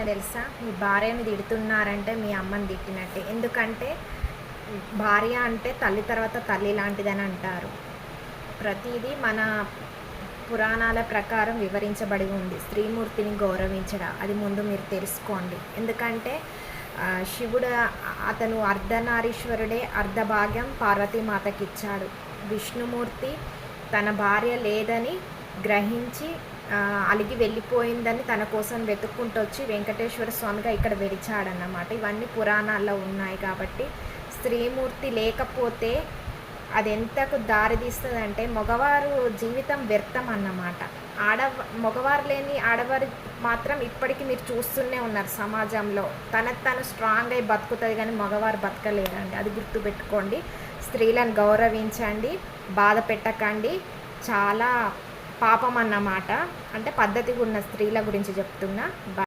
తెలుసా? మీ భార్యని తిడుతున్నారంటే మీ అమ్మని తిట్టినట్టే. ఎందుకంటే భార్య అంటే తల్లి తర్వాత తల్లి లాంటిదని అంటారు. ప్రతిదీ మన పురాణాల ప్రకారం వివరించబడి ఉంది. స్త్రీమూర్తిని గౌరవించడం అది ముందు మీరు తెలుసుకోండి. ఎందుకంటే శివుడు అతను అర్ధనారీశ్వరుడే, అర్ధభాగ్యం పార్వతీమాతకి ఇచ్చాడు. విష్ణుమూర్తి తన భార్య లేదని గ్రహించి అలిగి వెళ్ళిపోయిందని తన కోసం వెతుక్కుంటూ వచ్చి వెంకటేశ్వర స్వామిగా ఇక్కడ వెలిచాడన్నమాట. ఇవన్నీ పురాణాల్లో ఉన్నాయి. కాబట్టి స్త్రీమూర్తి లేకపోతే అది ఎంతకు దారితీస్తుందంటే మగవారు జీవితం వ్యర్థం అన్నమాట. మగవారు లేని ఆడవారు మాత్రం ఇప్పటికీ మీరు చూస్తూనే ఉన్నారు సమాజంలో. తను స్ట్రాంగ్ అయి బతుకుతుంది కానీ మగవారు బతకలేరండి. అది గుర్తుపెట్టుకోండి. స్త్రీలను గౌరవించండి, బాధ పెట్టకండి. చాలా పాపం అన్నమాట. అంటే పద్ధతిగా ఉన్న స్త్రీల గురించి చెప్తున్నా.